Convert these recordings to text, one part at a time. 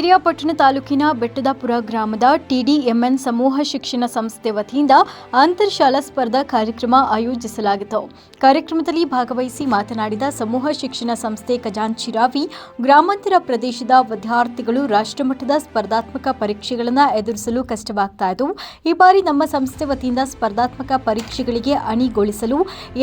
ಪಿರಿಯಾಪಟ್ಟಣ ತಾಲೂಕಿನ ಬೆಟ್ಟದಾಪುರ ಗ್ರಾಮದ ಟಿಡಿಎಂಎನ್ ಸಮೂಹ ಶಿಕ್ಷಣ ಸಂಸ್ಥೆ ವತಿಯಿಂದ ಅಂತರ್ಶಾಲಾ ಸ್ಪರ್ಧಾ ಕಾರ್ಯಕ್ರಮ ಆಯೋಜಿಸಲಾಗಿತ್ತು. ಕಾರ್ಯಕ್ರಮದಲ್ಲಿ ಭಾಗವಹಿಸಿ ಮಾತನಾಡಿದ ಸಮೂಹ ಶಿಕ್ಷಣ ಸಂಸ್ಥೆ ಖಜಾಂಚಿ ಗ್ರಾಮಾಂತರ ಪ್ರದೇಶದ ವಿದ್ಯಾರ್ಥಿಗಳು ರಾಷ್ಟ್ರಮಟ್ಟದ ಸ್ಪರ್ಧಾತ್ಮಕ ಪರೀಕ್ಷೆಗಳನ್ನು ಎದುರಿಸಲು ಕಷ್ಟವಾಗ್ತಾ ಇದ್ದು, ಈ ಬಾರಿ ನಮ್ಮ ಸಂಸ್ಥೆ ವತಿಯಿಂದ ಸ್ಪರ್ಧಾತ್ಮಕ ಪರೀಕ್ಷೆಗಳಿಗೆ ಅಣಿಗೊಳಿಸಲು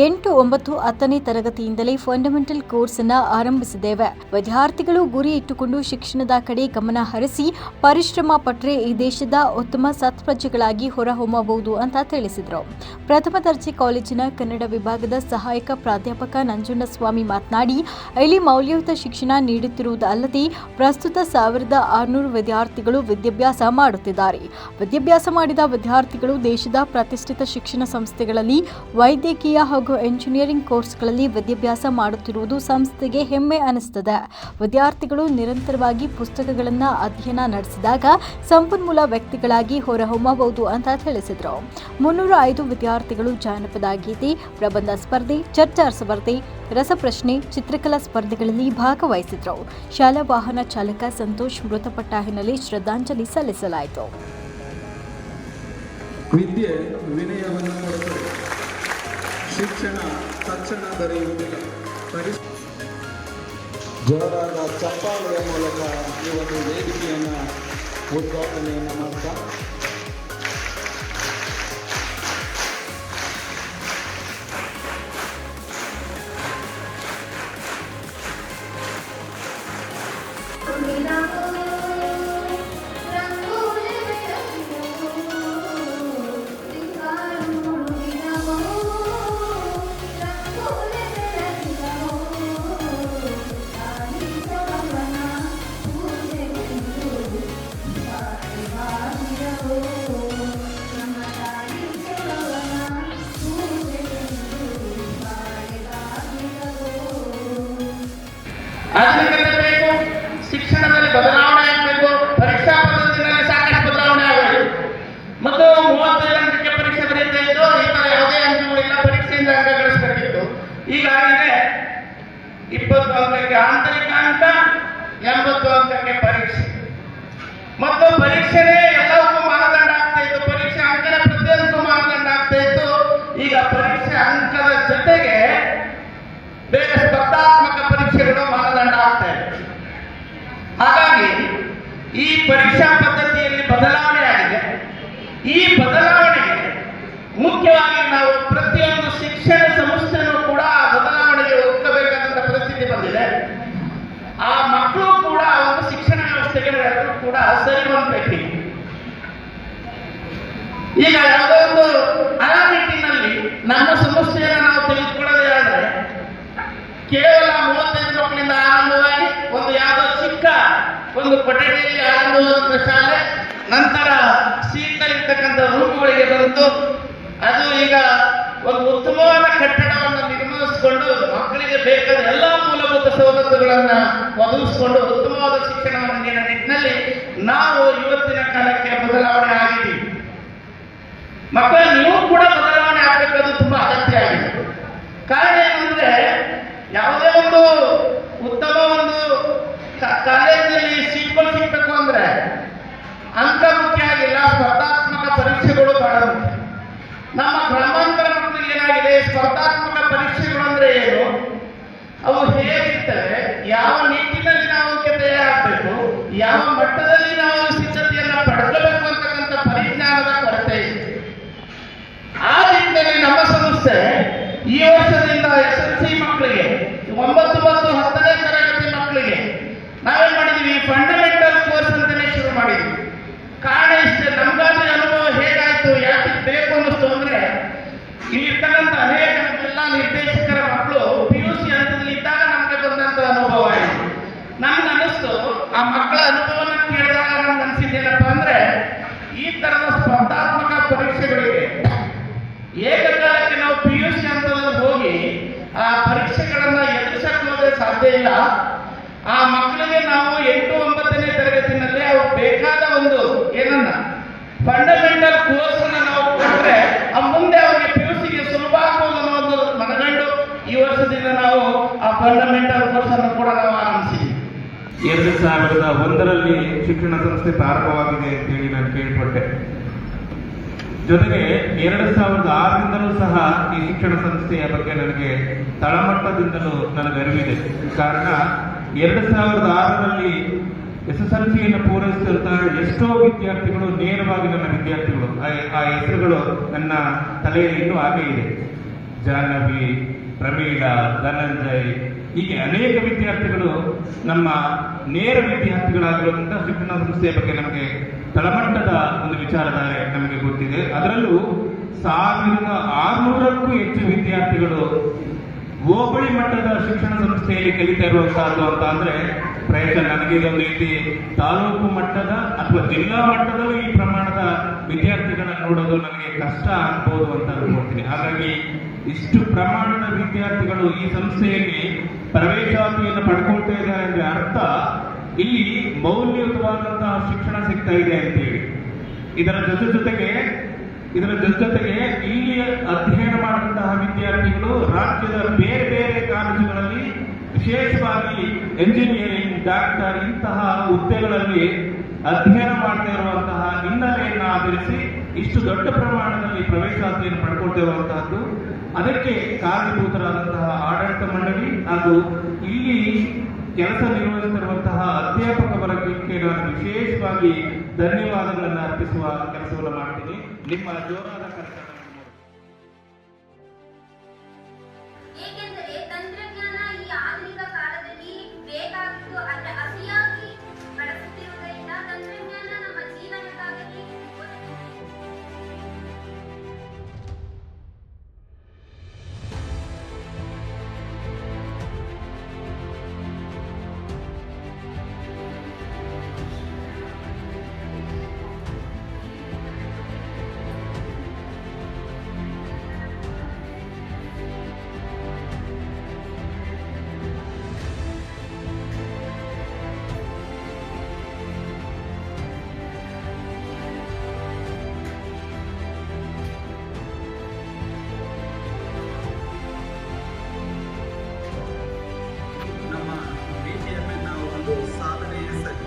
8, 9, 10ನೇ ತರಗತಿಯಿಂದಲೇ ಫಂಡಮೆಂಟಲ್ ಕೋರ್ಸ್ ಅನ್ನು ಆರಂಭಿಸಿದ್ದೇವೆ. ವಿದ್ಯಾರ್ಥಿಗಳು ಗುರಿ ಇಟ್ಟುಕೊಂಡು ಶಿಕ್ಷಣದ ಕಡೆ ಗಮನ ಹರಿಸಿ ಪರಿಶ್ರಮ ಪಟ್ಟರೆ ಈ ದೇಶದ ಉತ್ತಮ ಸತ್ಪ್ರಜೆಗಳಾಗಿ ಹೊರಹೊಮ್ಮಬಹುದು ಅಂತ ತಿಳಿಸಿದರು. ಪ್ರಥಮ ದರ್ಜೆ ಕಾಲೇಜಿನ ಕನ್ನಡ ವಿಭಾಗದ ಸಹಾಯಕ ಪ್ರಾಧ್ಯಾಪಕ ನಂಜುಂಡಸ್ವಾಮಿ ಮಾತನಾಡಿ, ಇಲ್ಲಿ ಮೌಲ್ಯಯುತ ಶಿಕ್ಷಣ ನೀಡುತ್ತಿರುವುದಲ್ಲದೆ ಪ್ರಸ್ತುತ 1600 ವಿದ್ಯಾರ್ಥಿಗಳು ವಿದ್ಯಾಭ್ಯಾಸ ಮಾಡುತ್ತಿದ್ದಾರೆ. ವಿದ್ಯಾಭ್ಯಾಸ ಮಾಡಿದ ವಿದ್ಯಾರ್ಥಿಗಳು ದೇಶದ ಪ್ರತಿಷ್ಠಿತ ಶಿಕ್ಷಣ ಸಂಸ್ಥೆಗಳಲ್ಲಿ ವೈದ್ಯಕೀಯ ಹಾಗೂ ಎಂಜಿನಿಯರಿಂಗ್ ಕೋರ್ಸ್ಗಳಲ್ಲಿ ವಿದ್ಯಾಭ್ಯಾಸ ಮಾಡುತ್ತಿರುವುದು ಸಂಸ್ಥೆಗೆ ಹೆಮ್ಮೆ ಅನಿಸುತ್ತದೆ. ವಿದ್ಯಾರ್ಥಿಗಳು ನಿರಂತರವಾಗಿ ಪುಸ್ತಕಗಳನ್ನು ಅಧ್ಯಯನ ನಡೆಸಿದಾಗ ಸಂಪನ್ಮೂಲ ವ್ಯಕ್ತಿಗಳಾಗಿ ಹೊರಹೊಮ್ಮಬಹುದು ಅಂತ ತಿಳಿಸಿದರು. 305 ವಿದ್ಯಾರ್ಥಿಗಳು ಜಾನಪದ ಗೀತೆ, ಪ್ರಬಂಧ ಸ್ಪರ್ಧೆ, ಚರ್ಚಾ ಸ್ಪರ್ಧೆ, ರಸಪ್ರಶ್ನೆ, ಚಿತ್ರಕಲಾ ಸ್ಪರ್ಧೆಗಳಲ್ಲಿ ಭಾಗವಹಿಸಿದರು. ಶಾಲಾ ವಾಹನ ಚಾಲಕ ಸಂತೋಷ್ ಮೃತಪಟ್ಟ ಹಿನ್ನೆಲೆ ಶ್ರದ್ಧಾಂಜಲಿ ಸಲ್ಲಿಸಲಾಯಿತು. ವಿದ್ಯೆ ವಿನಯವನ್ನು ಕೊಡುತ್ತದೆ, ಶಿಕ್ಷಣ ತಕ್ಷಣ ದೊರೆಯುವುದಿಲ್ಲ. ಜೋರಾದ ಚಪ್ಪಾಳೆಯ ಮೂಲಕ ಈ ಒಂದು ವೇದಿಕೆಯನ್ನು ಉದ್ಘಾಟನೆಯನ್ನು ಮಾಡ್ತಾ ಆಧುನಿಕತೆ ಬೇಕು, ಶಿಕ್ಷಣದಲ್ಲಿ ಬದಲಾವಣೆ ಆಗಬೇಕು. ಪರೀಕ್ಷಾ ಪದ್ಧತಿಯಲ್ಲಿ ಸಾಕಷ್ಟು ಬದಲಾವಣೆ ಆಗಬೇಕು. ಮತ್ತು 35 ಅಂಕಕ್ಕೆ ಪರೀಕ್ಷೆ ಬರೀತಾ ಇದ್ದು, ಈ ತರ ಯಾವುದೇ ಅಂಕಗಳಿಲ್ಲ, ಪರೀಕ್ಷೆಯಿಂದ ಅಂಕ ಗಳಿಸಬೇಕಿತ್ತು. ಈಗಾಗಲೇ 20 ಅಂಕಕ್ಕೆ ಆಂತರಿಕ ಅಂಕ, 80 ಅಂಕಕ್ಕೆ ಪರೀಕ್ಷೆ. ಮತ್ತು ಪರೀಕ್ಷೆನೇ ಎಲ್ಲವಕ್ಕೂ ಮಾನದಂಡ ಆಗ್ತಾ ಇತ್ತು. ಪರೀಕ್ಷೆ ಅಂಕನೇ ಪ್ರತಿಯೊಂದಕ್ಕೂ ಮಾನದಂಡ ಆಗ್ತಾ ಇತ್ತು. ಈಗ ಪರೀಕ್ಷೆ ಅಂಕದ ಜೊತೆಗೆ ಬೇರೆ ಸ್ಪರ್ಧಾತ್ಮಕ ಪರೀಕ್ಷೆಗಳು ಮಾನದಂಡ ಆಗ್ತಾ ಇದೆ. ಹಾಗಾಗಿ ಈ ಪರೀಕ್ಷಾ ಪದ್ಧತಿಯಲ್ಲಿ ಬದಲಾವಣೆ ಆಗಿದೆ. ಈ ಬದಲಾವಣೆಗೆ ಮುಖ್ಯವಾಗಿ ನಾವು ಪ್ರತಿಯೊಂದು ಶಿಕ್ಷಣ ಸಂಸ್ಥೆನೂ ಕೂಡ ಆ ಬದಲಾವಣೆಗೆ ಒಗ್ಗಬೇಕಾದಂತ ಪರಿಸ್ಥಿತಿ ಬಂದಿದೆ. ಆ ಮಕ್ಕಳು ಕೂಡ ಒಂದು ಶಿಕ್ಷಣ ವ್ಯವಸ್ಥೆಗೆ ಎಲ್ಲರೂ ಕೂಡ ಸರಿ ಹೊಂದಬೇಕು. ಈಗ ಯಾವುದೋ ಒಂದು ಆ ನಿಟ್ಟಿನಲ್ಲಿ ನಮ್ಮ ಸಮಸ್ಯೆಯನ್ನು ನಾವು ತೆಗೆದುಕೊಳ್ಳದೆ ಆದರೆ ಕೇವಲ 35 ಮಕ್ಕಳಿಂದ ಆರಂಭವಾಗಿ ಒಂದು ಯಾವುದೋ ಚಿಕ್ಕ ಒಂದು ಕೊಠಡಿಯಲ್ಲಿ ಆರಂಭವಾದಂಥ ಶಾಲೆ ನಂತರ ಸೀಟ್ನಲ್ಲಿರ್ತಕ್ಕಂಥ ರೂಮುಗಳಿಗೆ ಬಂತು. ಅದು ಈಗ ಒಂದು ಉತ್ತಮವಾದ ಕಟ್ಟಡವನ್ನು ನಿರ್ಮಿಸಿಕೊಂಡು ಮಕ್ಕಳಿಗೆ ಬೇಕಾದ ಎಲ್ಲ ಮೂಲಭೂತ ಸವಲತ್ತುಗಳನ್ನು ಒದಗಿಸಿಕೊಂಡು ಉತ್ತಮವಾದ ಶಿಕ್ಷಣವನ್ನು ನೀಡುವ ನಿಟ್ಟಿನಲ್ಲಿ ನಾವು ಇವತ್ತಿನ ಕಾಲಕ್ಕೆ ಬದಲಾವಣೆ ಆಗಿದ್ದೀವಿ. ಮಕ್ಕಳ ನೀವು ಕೂಡ ಬದಲಾವಣೆ ಆಗಬೇಕಾದ್ದು ತುಂಬಾ ಅಗತ್ಯ ಆಗಿದೆ. ಕಾರಣ ಏನಂದ್ರೆ, ಯಾವುದೇ ಒಂದು ಉತ್ತಮ ಒಂದು ಕಾಲೇಜಿನಲ್ಲಿ ಸೀಟ್ಗಳು ಸಿಗಬೇಕು ಅಂದ್ರೆ ಅಂಕ ಮುಖ್ಯ ಆಗಿಲ್ಲ, ಸ್ಪರ್ಧಾತ್ಮಕ ಪರೀಕ್ಷೆಗಳು ಬಹಳ ಮುಖ್ಯ. ನಮ್ಮ ಗ್ರಾಮಾಂತರ ಮಕ್ಕಳಿಗೆ ಏನಾಗಿದೆ, ಸ್ಪರ್ಧಾತ್ಮಕ ಪರೀಕ್ಷೆಗಳು ಅಂದ್ರೆ ಏನು, ಅವು ಹೇಗಿರ್ತವೆ, ಯಾವ ನಿಟ್ಟಿನಲ್ಲಿ ನಾವು ತಯಾರಾಗಬೇಕು, ಯಾವ ಮಟ್ಟದಲ್ಲಿ ನಾವು ಸಿದ್ಧತೆಯನ್ನು ಪಡ್ಕೋಬೇಕು ಅಂತಕ್ಕಂಥ ಪರಿಜ್ಞಾನದ ಕೊರತೆ ಇದೆ. ಆ ನಿಟ್ಟಿನಲ್ಲಿ ನಮ್ಮ ಸಂಸ್ಥೆ ಈ ವರ್ಷದಿಂದ SSLC ಮಕ್ಕಳಿಗೆ 9 ಮತ್ತು 10ನೇ ತರಗತಿ ಮಕ್ಕಳಿಗೆ ನಾವೇನ್ ಮಾಡಿದೀವಿ, ಫಂಡಮೆಂಟಲ್ ಕೋರ್ಸ್ ಅಂತಾನೆ ಶುರು ಮಾಡಿದ್ವಿ. ಕಾರಣ ಇಷ್ಟೇ, ನಮ್ಗಾದ ಅನುಭವ ಹೇಗಾಯ್ತು, ಯಾಕೆ ಬೇಕು ಅನ್ನಿಸ್ತು ಅಂದ್ರೆ, ಇಲ್ಲಿರ್ತಕ್ಕಂಥ ಅನೇಕ ಎಲ್ಲ ನಿರ್ದೇಶಕರ ಮಕ್ಕಳು PUC ಹಂತದಲ್ಲಿ ಇದ್ದಾಗ ನಮ್ಗೆ ಬಂದಂತ ಅನುಭವ ಆಯಿತು. ನಮ್ಗೆ ಅನಿಸ್ತು, ಆ ಮಕ್ಕಳ ಅನುಭವನ ಕೇಳಿದಾಗ ನಮ್ಗೆ ಅನ್ಸಿದ್ದೇನಪ್ಪ ಅಂದ್ರೆ, ಈ ತರದ ಸ್ಪರ್ಧಾತ್ಮಕ ಪರೀಕ್ಷೆಗಳಿಗೆ ಏಕಕಾಲಕ್ಕೆ ನಾವು PUC ಹಂತದಲ್ಲಿ ಹೋಗಿ ಆ ಪರೀಕ್ಷೆಗಳನ್ನ ಎದುರಿಸಕ್ಕೆ ಸಾಧ್ಯ ಇಲ್ಲ. ಆ ಮಕ್ಕಳಿಗೆ ನಾವು 8, 9ನೇ ತರಗತಿನಲ್ಲಿ ಅವ್ರು ಬೇಕಾದ ಒಂದು ಏನನ್ನ ಫಂಡಮೆಂಟಲ್ ಕೋರ್ಸ್ ಅನ್ನ ನಾವು ಕೊಟ್ಟರೆ ಮುಂದೆ ಅವರಿಗೆ PUCಗೆ ಸುಲಭ ಆಗ್ಬೋದು ಅನ್ನೋ ಒಂದು ಮನಗಂಡು ಈ ವರ್ಷದಿಂದ ನಾವು ಆ ಫಂಡಮೆಂಟಲ್ ಕೋರ್ಸ್ ಅನ್ನು ಕೂಡ ನಾವು ಆರಂಭಿಸಿದ್ವಿ. 2000 2001ರಲ್ಲಿ ಶಿಕ್ಷಣ ಸಂಸ್ಥೆ ಪ್ರಾರಂಭವಾಗಿದೆ ಅಂತೇಳಿ ನಾನು ಕೇಳ್ಪಟ್ಟೆ. ಜೊತೆಗೆ 2006ರಿಂದಲೂ ಸಹ ಈ ಶಿಕ್ಷಣ ಸಂಸ್ಥೆಯ ಬಗ್ಗೆ ನನಗೆ ತಳಮಟ್ಟದಿಂದಲೂ ನನಗೆ ಅರಿವಿದೆ. ಕಾರಣ 2006ರಲ್ಲಿ SSLCಯನ್ನು ಪೂರೈಸಿದಂತಹ ಎಷ್ಟೋ ವಿದ್ಯಾರ್ಥಿಗಳು ನೇರವಾಗಿ ನನ್ನ ವಿದ್ಯಾರ್ಥಿಗಳು, ಆ ಹೆಸರುಗಳು ನನ್ನ ತಲೆಯಲ್ಲಿ ಇನ್ನೂ ಹಾಗೆ ಇದೆ. ಜಾಹ್ನವಿ, ಪ್ರಮೀಳಾ, ಧನಂಜಯ್, ಹೀಗೆ ಅನೇಕ ವಿದ್ಯಾರ್ಥಿಗಳು ನಮ್ಮ ನೇರ ವಿದ್ಯಾರ್ಥಿಗಳಾಗಿರುವಂಥ ಶಿಕ್ಷಣ ಸಂಸ್ಥೆಯ ಬಗ್ಗೆ ನಮಗೆ ತಳಮಟ್ಟದ ಒಂದು ವಿಚಾರಧಾರೆ ನಮಗೆ ಗೊತ್ತಿದೆ. ಅದರಲ್ಲೂ 1600ಕ್ಕೂ ಹೆಚ್ಚು ವಿದ್ಯಾರ್ಥಿಗಳು ಹೋಬಳಿ ಮಟ್ಟದ ಶಿಕ್ಷಣ ಸಂಸ್ಥೆಯಲ್ಲಿ ಕಲಿತಾ ಇರುವಂತಹದ್ದು ಅಂತ ಅಂದ್ರೆ ಪ್ರಯತ್ನ ನನಗೆ ಇದೊಂದು ರೀತಿ ತಾಲೂಕು ಮಟ್ಟದ ಅಥವಾ ಜಿಲ್ಲಾ ಮಟ್ಟದಲ್ಲೂ ಈ ಪ್ರಮಾಣದ ವಿದ್ಯಾರ್ಥಿಗಳನ್ನ ನೋಡೋದು ನನಗೆ ಕಷ್ಟ ಅನ್ಬೋದು ಅಂತ ಅನ್ಕೊಳ್ತೀನಿ. ಹಾಗಾಗಿ ಇಷ್ಟು ಪ್ರಮಾಣದ ವಿದ್ಯಾರ್ಥಿಗಳು ಈ ಸಂಸ್ಥೆಯಲ್ಲಿ ಪ್ರವೇಶಾತಿಯನ್ನು ಪಡ್ಕೊಳ್ತಾ ಇದ್ದಾರೆ ಅಂದ್ರೆ ಅರ್ಥ ಇಲ್ಲಿ ಮೌಲ್ಯಯುತವಾದಂತಹ ಶಿಕ್ಷಣ ಸಿಗ್ತಾ ಇದೆ ಅಂತೇಳಿ. ಇದರ ಜೊತೆಗೆ ಇಲ್ಲಿ ಅಧ್ಯಯನ ಮಾಡಿದಂತಹ ವಿದ್ಯಾರ್ಥಿಗಳು ರಾಜ್ಯದ ಬೇರೆ ಬೇರೆ ಕಾಲೇಜುಗಳಲ್ಲಿ ವಿಶೇಷವಾಗಿ ಎಂಜಿನಿಯರಿಂಗ್, ಡಾಕ್ಟರ್ ಇಂತಹ ಹುದ್ದೆಗಳಲ್ಲಿ ಅಧ್ಯಯನ ಮಾಡ್ತಾ ಇರುವಂತಹ ಹಿನ್ನೆಲೆಯನ್ನು ಆಧರಿಸಿ ಇಷ್ಟು ದೊಡ್ಡ ಪ್ರಮಾಣದಲ್ಲಿ ಪ್ರವೇಶಾತಿಯನ್ನು ಪಡ್ಕೊಳ್ತಾ ಇರುವಂತಹದ್ದು. ಅದಕ್ಕೆ ಕಾರಣೀಭೂತರಾದಂತಹ ಆಡಳಿತ ಮಂಡಳಿ ಹಾಗೂ ಇಲ್ಲಿ ಕೆಲಸ ನಿರ್ವಹಿಸುತ್ತಿರುವಂತಹ ಅಧ್ಯಾಪಕ ವರ್ಗಕ್ಕೆ ನಾನು ವಿಶೇಷವಾಗಿ ಧನ್ಯವಾದಗಳನ್ನು ಅರ್ಪಿಸುವ ಕೆಲಸವನ್ನು ಮಾಡ್ತೀನಿ. ನಿಮ್ಮ ಜೋರಾದ ಕರ್ತವ್ಯ. ಏಕೆಂದರೆ ತಂತ್ರಜ್ಞಾನ ಈ ಆಧುನಿಕ ಕಾಲದಲ್ಲಿ ಬೇಕಾಗಿದ್ದು ಅತಿಯಾಗಿ ಬಳಸುತ್ತಿರುವುದರಿಂದ ತಂತ್ರಜ್ಞಾನ ನಮ್ಮ ಜೀವನಕ್ಕಾಗಲಿ ನಮ್ಮ BTMನ ಒಂದು ಸಾಧನೆಯ ಸರಿ.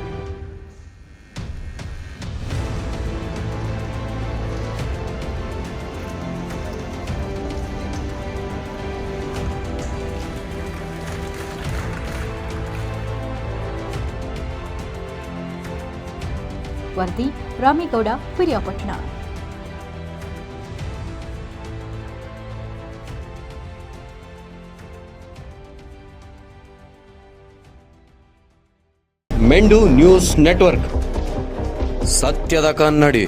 ವರದಿ ರಾಮೇಗೌಡ, ಪಿರಿಯಾಪಟ್ಟಣ. ಮೆಂಡು ನ್ಯೂಸ್ ನೆಟ್ವರ್ಕ್, ಸತ್ಯದ ಕನ್ನಡಿ.